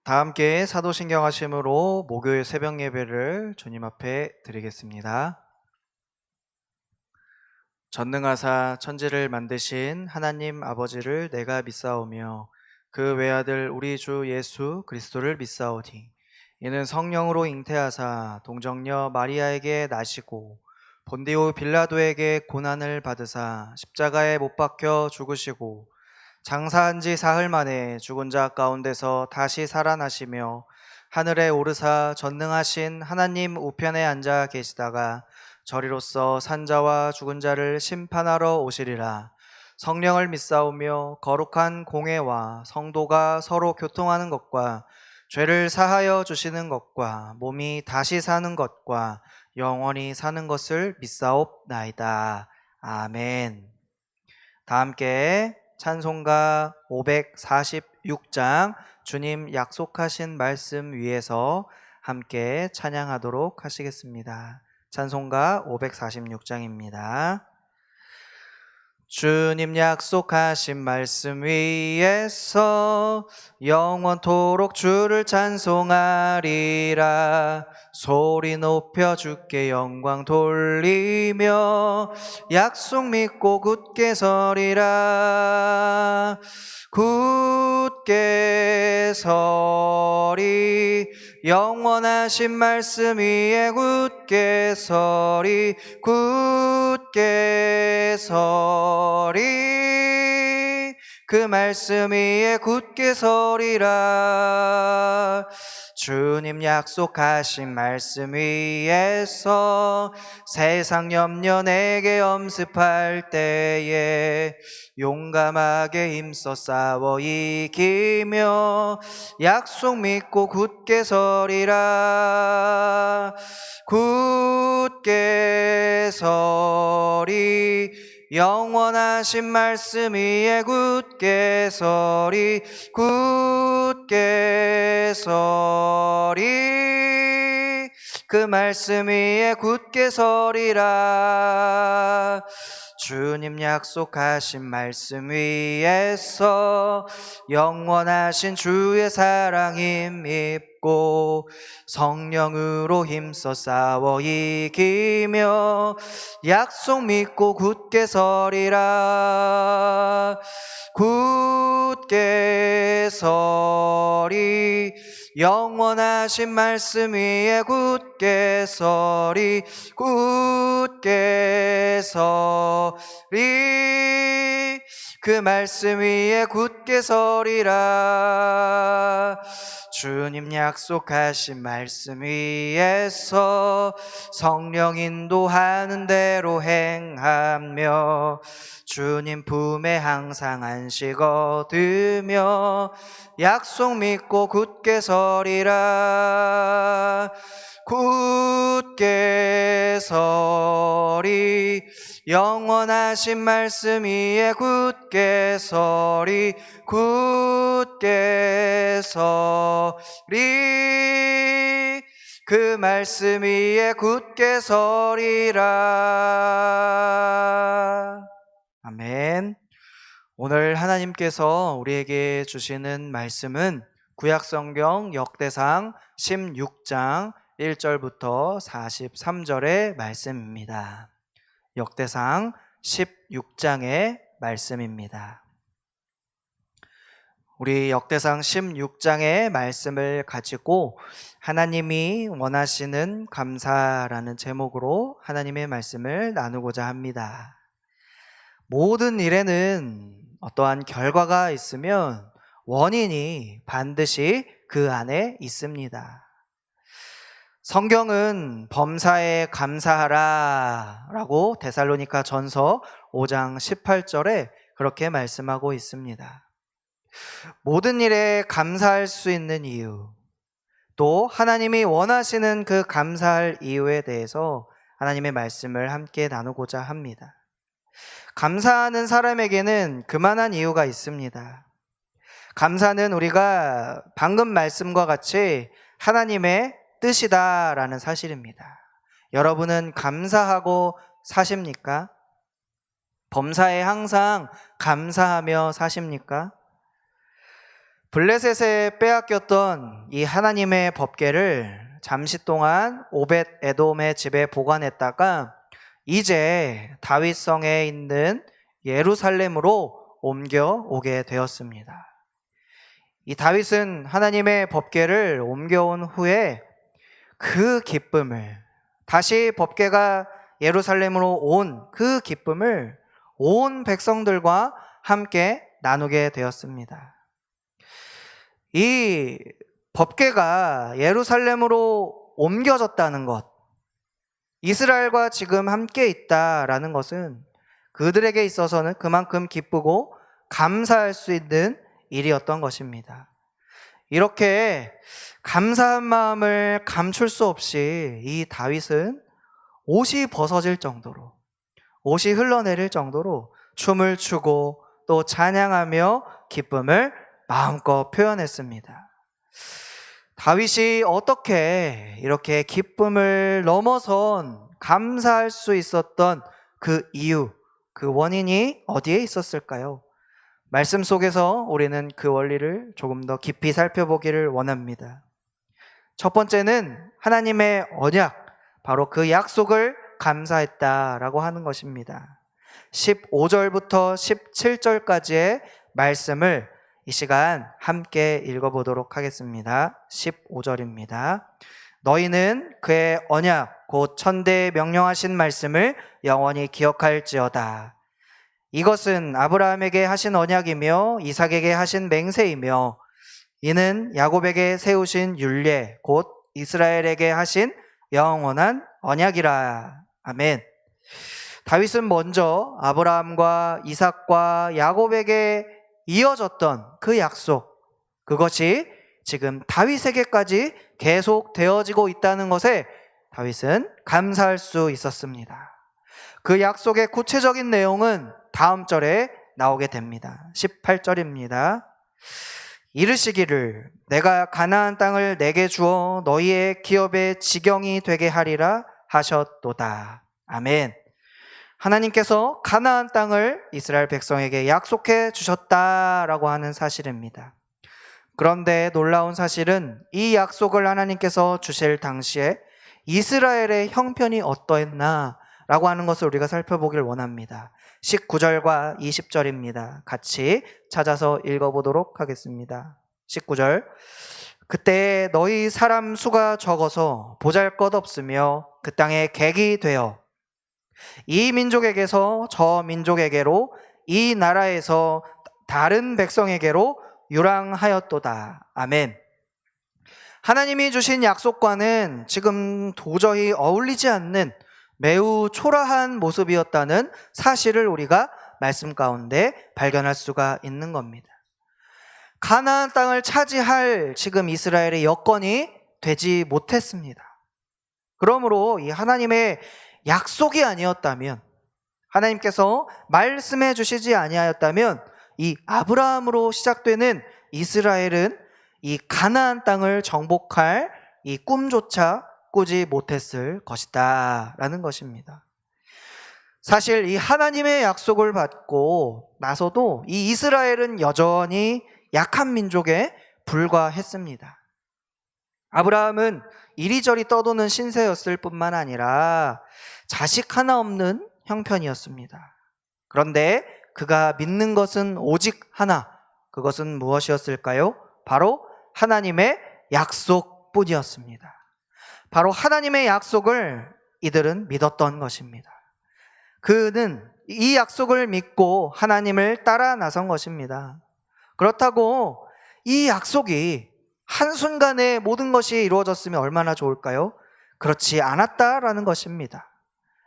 다 함께 사도신경 하심으로 목요일 새벽 예배를 주님 앞에 드리겠습니다. 전능하사 천지를 만드신 하나님 아버지를 내가 믿사오며 그 외아들 우리 주 예수 그리스도를 믿사오니 이는 성령으로 잉태하사 동정녀 마리아에게 나시고 본디오 빌라도에게 고난을 받으사 십자가에 못 박혀 죽으시고 장사한 지 사흘 만에 죽은 자 가운데서 다시 살아나시며 하늘에 오르사 전능하신 하나님 우편에 앉아 계시다가 저리로서 산자와 죽은 자를 심판하러 오시리라. 성령을 믿사오며 거룩한 공회와 성도가 서로 교통하는 것과 죄를 사하여 주시는 것과 몸이 다시 사는 것과 영원히 사는 것을 믿사옵나이다. 아멘. 다 함께 찬송가 546장 주님 약속하신 말씀 위에서 함께 찬양하도록 하시겠습니다. 찬송가 546장입니다. 주님 약속하신 말씀 위에서 영원토록 주를 찬송하리라. 소리 높여 주께 영광 돌리며 약속 믿고 굳게 서리라. 굳게 서리 영원하신 말씀 위에 굳게 서리 굳게 서리 그 말씀 위에 굳게 서리라. 주님 약속하신 말씀 위에서 세상 염려 내게 엄습할 때에 용감하게 힘써 싸워 이기며 약속 믿고 굳게 서리라. 굳게 서리 영원하신 말씀 위에 굳게 서리 굳게 서리 그 말씀 위에 굳게 서리라. 주님 약속하신 말씀 위에서 영원하신 주의 사랑 힘입고 성령으로 힘써 싸워 이기며 약속 믿고 굳게 서리라. 굳게 서리 영원하신 말씀 위에 굳게 서리 굳게 서리 그 말씀 위에 굳게 서리라. 주님 약속하신 말씀 위에서 성령 인도하는 대로 행하며 주님 품에 항상 안식 얻으며 약속 믿고 굳게 서리라. 굳게 서리 영원하신 말씀 위에 굳게 서리 굳게 서리 그 말씀 위에 굳게 서리라. 아멘. 오늘 하나님께서 우리에게 주시는 말씀은 구약성경 역대상 16장 1절부터 43절의 말씀입니다. 역대상 16장의 말씀입니다. 우리 역대상 16장의 말씀을 가지고 하나님이 원하시는 감사라는 제목으로 하나님의 말씀을 나누고자 합니다. 모든 일에는 어떠한 결과가 있으면 원인이 반드시 그 안에 있습니다. 성경은 범사에 감사하라 라고 데살로니가 전서 5장 18절에 그렇게 말씀하고 있습니다. 모든 일에 감사할 수 있는 이유, 또 하나님이 원하시는 그 감사할 이유에 대해서 하나님의 말씀을 함께 나누고자 합니다. 감사하는 사람에게는 그만한 이유가 있습니다. 감사는 우리가 방금 말씀과 같이 하나님의 뜻이다라는 사실입니다. 여러분은 감사하고 사십니까? 범사에 항상 감사하며 사십니까? 블레셋에 빼앗겼던 이 하나님의 법궤를 잠시 동안 오벳 에돔의 집에 보관했다가 이제 다윗성에 있는 예루살렘으로 옮겨오게 되었습니다. 이 다윗은 하나님의 법궤를 옮겨온 후에 그 기쁨을, 다시 법궤가 예루살렘으로 온 그 기쁨을 온 백성들과 함께 나누게 되었습니다. 이 법궤가 예루살렘으로 옮겨졌다는 것, 이스라엘과 지금 함께 있다라는 것은 그들에게 있어서는 그만큼 기쁘고 감사할 수 있는 일이었던 것입니다. 이렇게 감사한 마음을 감출 수 없이 이 다윗은 옷이 벗어질 정도로, 옷이 흘러내릴 정도로 춤을 추고 또 찬양하며 기쁨을 마음껏 표현했습니다. 다윗이 어떻게 이렇게 기쁨을 넘어선 감사할 수 있었던 그 이유, 그 원인이 어디에 있었을까요? 말씀 속에서 우리는 그 원리를 조금 더 깊이 살펴보기를 원합니다. 첫 번째는 하나님의 언약, 바로 그 약속을 감사했다라고 하는 것입니다. 15절부터 17절까지의 말씀을 이 시간 함께 읽어보도록 하겠습니다. 15절입니다. 너희는 그의 언약 곧 천대에 명령하신 말씀을 영원히 기억할지어다. 이것은 아브라함에게 하신 언약이며 이삭에게 하신 맹세이며 이는 야곱에게 세우신 율례 곧 이스라엘에게 하신 영원한 언약이라. 아멘. 다윗은 먼저 아브라함과 이삭과 야곱에게 이어졌던 그 약속, 그것이 지금 다윗에게까지 계속 되어지고 있다는 것에 다윗은 감사할 수 있었습니다. 그 약속의 구체적인 내용은 다음 절에 나오게 됩니다. 18절입니다. 이르시기를 내가 가나안 땅을 내게 주어 너희의 기업의 지경이 되게 하리라 하셨도다. 아멘. 하나님께서 가나안 땅을 이스라엘 백성에게 약속해 주셨다라고 하는 사실입니다. 그런데 놀라운 사실은 이 약속을 하나님께서 주실 당시에 이스라엘의 형편이 어떠했나 라고 하는 것을 우리가 살펴보길 원합니다. 19절과 20절입니다. 같이 찾아서 읽어보도록 하겠습니다. 19절. 그때 너희 사람 수가 적어서 보잘것없으며 그 땅에 객이 되어 이 민족에게서 저 민족에게로 이 나라에서 다른 백성에게로 유랑하였도다. 아멘. 하나님이 주신 약속과는 지금 도저히 어울리지 않는 매우 초라한 모습이었다는 사실을 우리가 말씀 가운데 발견할 수가 있는 겁니다. 가나안 땅을 차지할 지금 이스라엘의 여건이 되지 못했습니다. 그러므로 이 하나님의 약속이 아니었다면, 하나님께서 말씀해 주시지 아니하였다면 이 아브라함으로 시작되는 이스라엘은 이 가나안 땅을 정복할 이 꿈조차 꾸지 못했을 것이다 라는 것입니다. 사실 이 하나님의 약속을 받고 나서도 이 이스라엘은 여전히 약한 민족에 불과했습니다. 아브라함은 이리저리 떠도는 신세였을 뿐만 아니라 자식 하나 없는 형편이었습니다. 그런데 그가 믿는 것은 오직 하나, 그것은 무엇이었을까요? 바로 하나님의 약속뿐이었습니다. 바로 하나님의 약속을 이들은 믿었던 것입니다. 그는 이 약속을 믿고 하나님을 따라 나선 것입니다. 그렇다고 이 약속이 한순간에 모든 것이 이루어졌으면 얼마나 좋을까요? 그렇지 않았다라는 것입니다.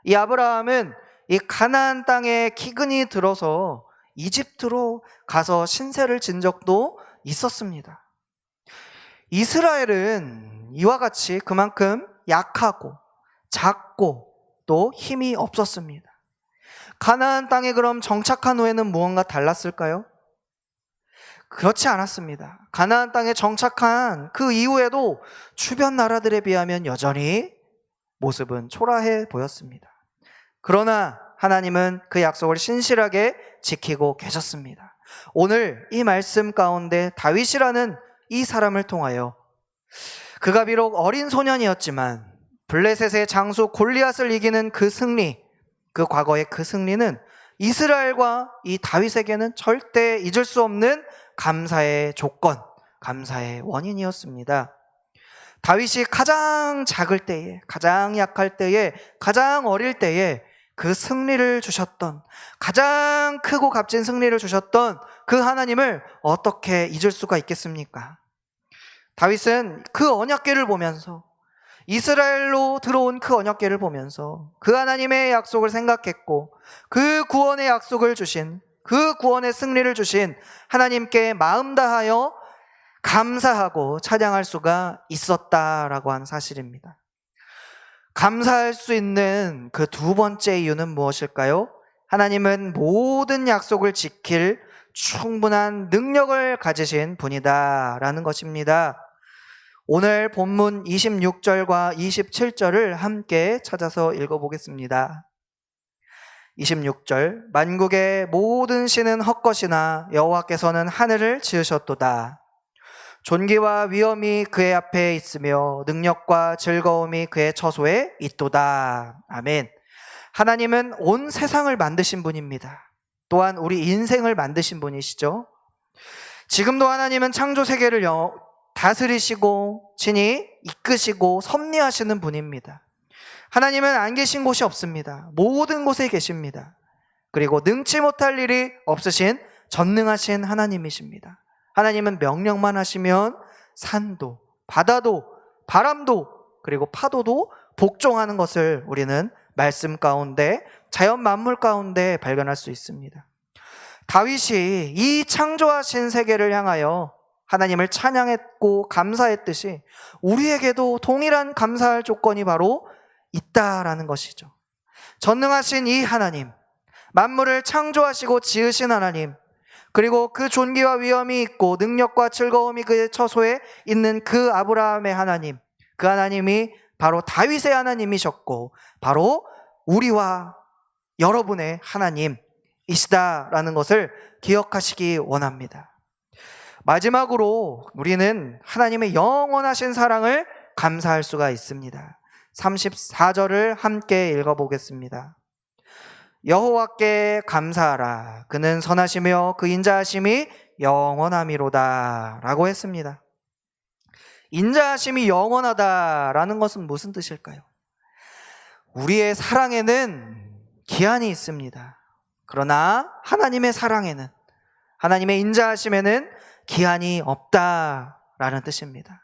이 아브라함은 이 가나안 땅에 기근이 들어서 이집트로 가서 신세를 진 적도 있었습니다. 이스라엘은 이와 같이 그만큼 약하고 작고 또 힘이 없었습니다. 가나안 땅에 그럼 정착한 후에는 무언가 달랐을까요? 그렇지 않았습니다. 가나안 땅에 정착한 그 이후에도 주변 나라들에 비하면 여전히 모습은 초라해 보였습니다. 그러나 하나님은 그 약속을 신실하게 지키고 계셨습니다. 오늘 이 말씀 가운데 다윗이라는 이 사람을 통하여 그가 비록 어린 소년이었지만 블레셋의 장수 골리앗을 이기는 그 승리, 그 과거의 그 승리는 이스라엘과 이 다윗에게는 절대 잊을 수 없는 감사의 조건, 감사의 원인이었습니다. 다윗이 가장 작을 때에, 가장 약할 때에, 가장 어릴 때에 그 승리를 주셨던, 가장 크고 값진 승리를 주셨던 그 하나님을 어떻게 잊을 수가 있겠습니까? 다윗은 그 언약궤를 보면서, 이스라엘로 들어온 그 언약궤를 보면서 그 하나님의 약속을 생각했고, 그 구원의 약속을 주신, 그 구원의 승리를 주신 하나님께 마음 다하여 감사하고 찬양할 수가 있었다라고 하는 사실입니다. 감사할 수 있는 그 두 번째 이유는 무엇일까요? 하나님은 모든 약속을 지킬 충분한 능력을 가지신 분이다라는 것입니다. 오늘 본문 26절과 27절을 함께 찾아서 읽어보겠습니다. 26절, 만국의 모든 신은 헛것이나 여호와께서는 하늘을 지으셨도다. 존귀와 위엄이 그의 앞에 있으며 능력과 즐거움이 그의 처소에 있도다. 아멘. 하나님은 온 세상을 만드신 분입니다. 또한 우리 인생을 만드신 분이시죠. 지금도 하나님은 창조 세계를 다스리시고 친히 이끄시고 섭리하시는 분입니다. 하나님은 안 계신 곳이 없습니다. 모든 곳에 계십니다. 그리고 능치 못할 일이 없으신 전능하신 하나님이십니다. 하나님은 명령만 하시면 산도, 바다도, 바람도, 그리고 파도도 복종하는 것을 우리는 말씀 가운데, 자연 만물 가운데 발견할 수 있습니다. 다윗이 이 창조하신 세계를 향하여 하나님을 찬양했고 감사했듯이 우리에게도 동일한 감사할 조건이 바로 있다라는 것이죠. 전능하신 이 하나님, 만물을 창조하시고 지으신 하나님, 그리고 그 존귀와 위엄이 있고 능력과 즐거움이 그의 처소에 있는 그 아브라함의 하나님, 그 하나님이 바로 다윗의 하나님이셨고 바로 우리와 여러분의 하나님이시다라는 것을 기억하시기 원합니다. 마지막으로 우리는 하나님의 영원하신 사랑을 감사할 수가 있습니다. 34절을 함께 읽어보겠습니다. 여호와께 감사하라. 그는 선하시며 그 인자하심이 영원함이로다 라고 했습니다. 인자하심이 영원하다라는 것은 무슨 뜻일까요? 우리의 사랑에는 기한이 있습니다. 그러나 하나님의 사랑에는, 하나님의 인자하심에는 기한이 없다라는 뜻입니다.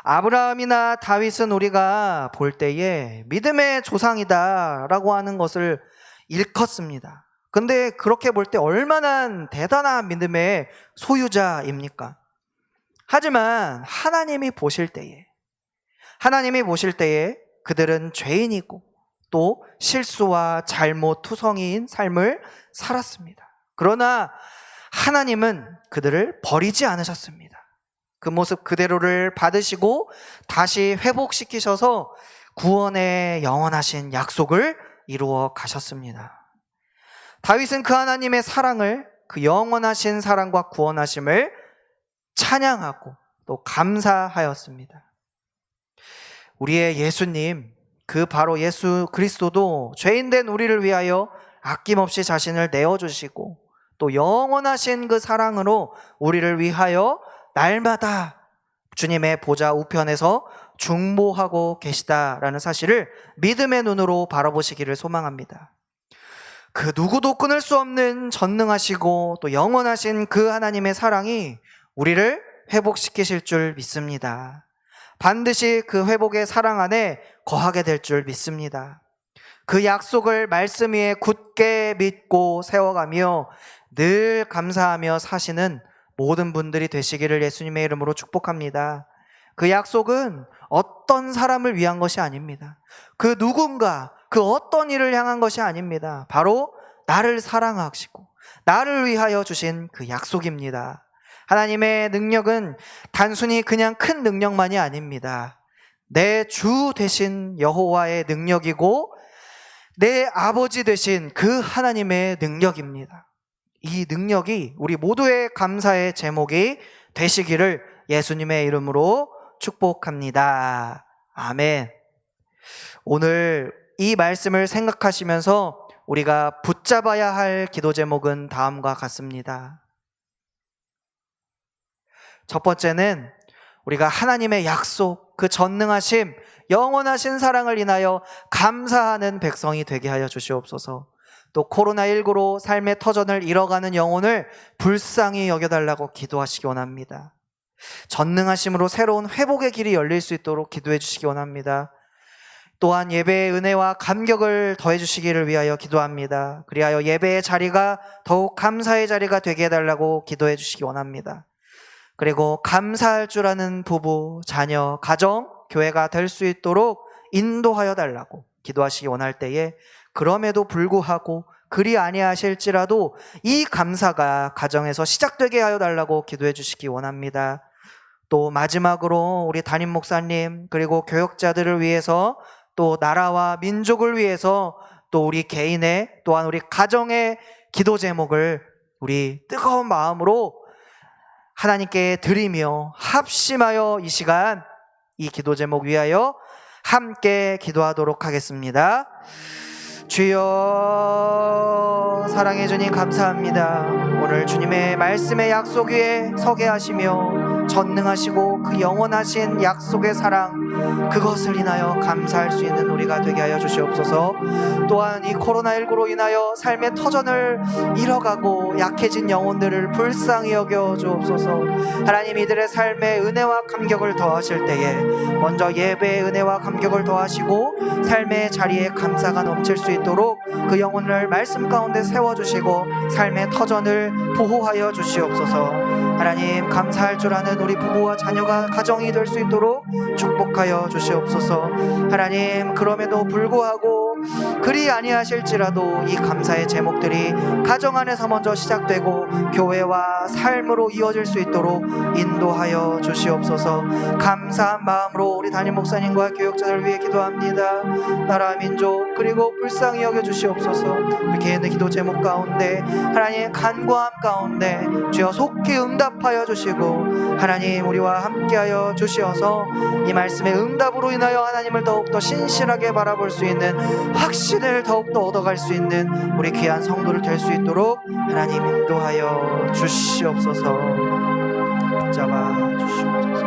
아브라함이나 다윗은 우리가 볼 때에 믿음의 조상이다라고 하는 것을 일컫습니다. 근데 그렇게 볼 때 얼마나 대단한 믿음의 소유자입니까? 하지만 하나님이 보실 때에 그들은 죄인이고 또 실수와 잘못 투성이인 삶을 살았습니다. 그러나 하나님은 그들을 버리지 않으셨습니다. 그 모습 그대로를 받으시고 다시 회복시키셔서 구원의 영원하신 약속을 이루어 가셨습니다. 다윗은 그 하나님의 사랑을, 그 영원하신 사랑과 구원하심을 찬양하고 또 감사하였습니다. 우리의 예수님, 그 바로 예수 그리스도도 죄인된 우리를 위하여 아낌없이 자신을 내어주시고 또 영원하신 그 사랑으로 우리를 위하여 날마다 주님의 보좌 우편에서 중보하고 계시다라는 사실을 믿음의 눈으로 바라보시기를 소망합니다. 그 누구도 끊을 수 없는 전능하시고 또 영원하신 그 하나님의 사랑이 우리를 회복시키실 줄 믿습니다. 반드시 그 회복의 사랑 안에 거하게 될 줄 믿습니다. 그 약속을 말씀 위에 굳게 믿고 세워가며 늘 감사하며 사시는 모든 분들이 되시기를 예수님의 이름으로 축복합니다. 그 약속은 어떤 사람을 위한 것이 아닙니다. 그 누군가, 그 어떤 일을 향한 것이 아닙니다. 바로 나를 사랑하시고 나를 위하여 주신 그 약속입니다. 하나님의 능력은 단순히 그냥 큰 능력만이 아닙니다. 내 주 되신 여호와의 능력이고 내 아버지 되신 그 하나님의 능력입니다. 이 능력이 우리 모두의 감사의 제목이 되시기를 예수님의 이름으로 축복합니다. 아멘. 오늘 이 말씀을 생각하시면서 우리가 붙잡아야 할 기도 제목은 다음과 같습니다. 첫 번째는 우리가 하나님의 약속, 그 전능하심, 영원하신 사랑을 인하여 감사하는 백성이 되게 하여 주시옵소서. 또 코로나19로 삶의 터전을 잃어가는 영혼을 불쌍히 여겨달라고 기도하시기 원합니다. 전능하심으로 새로운 회복의 길이 열릴 수 있도록 기도해 주시기 원합니다. 또한 예배의 은혜와 감격을 더해 주시기를 위하여 기도합니다. 그리하여 예배의 자리가 더욱 감사의 자리가 되게 해달라고 기도해 주시기 원합니다. 그리고 감사할 줄 아는 부부, 자녀, 가정, 교회가 될 수 있도록 인도하여 달라고 기도하시기 원할 때에 그럼에도 불구하고 그리 아니하실지라도 이 감사가 가정에서 시작되게 하여 달라고 기도해 주시기 원합니다. 또 마지막으로 우리 담임 목사님 그리고 교역자들을 위해서 또 나라와 민족을 위해서 또 우리 개인의 또한 우리 가정의 기도 제목을 우리 뜨거운 마음으로 하나님께 드리며 합심하여 이 시간 이 기도 제목 위하여 함께 기도하도록 하겠습니다. 주여, 사랑해 주님 감사합니다. 오늘 주님의 말씀의 약속 위에 서게 하시며 전능하시고 그 영원하신 약속의 사랑, 그것을 인하여 감사할 수 있는 우리가 되게 하여 주시옵소서. 또한 이 코로나19로 인하여 삶의 터전을 잃어가고 약해진 영혼들을 불쌍히 여겨 주옵소서. 하나님, 이들의 삶에 은혜와 감격을 더하실 때에 먼저 예배의 은혜와 감격을 더하시고 삶의 자리에 감사가 넘칠 수 있도록 그 영혼을 말씀 가운데 세워주시고 삶의 터전을 보호하여 주시옵소서. 하나님, 감사할 줄 아는 우리 부부와 자녀가 가정이 될 수 있도록 축복하여 주시옵소서. 하나님, 그럼에도 불구하고 그리 아니하실지라도 이 감사의 제목들이 가정 안에서 먼저 시작되고 교회와 삶으로 이어질 수 있도록 인도하여 주시옵소서. 감사한 마음으로 우리 담임 목사님과 교역자들 위해 기도합니다. 나라 민족 그리고 불쌍히 여겨 주시옵소서. 우리 개인의 기도 제목 가운데 하나님 간구함 가운데 주여 속히 응답하여 주시고 하나님 우리와 함께하여 주시어서 이 말씀의 응답으로 인하여 하나님을 더욱더 신실하게 바라볼 수 있는 확신을 더욱더 얻어갈 수 있는 우리 귀한 성도를 될 수 있도록 하나님 인도하여 주시옵소서. 붙잡아 주시옵소서.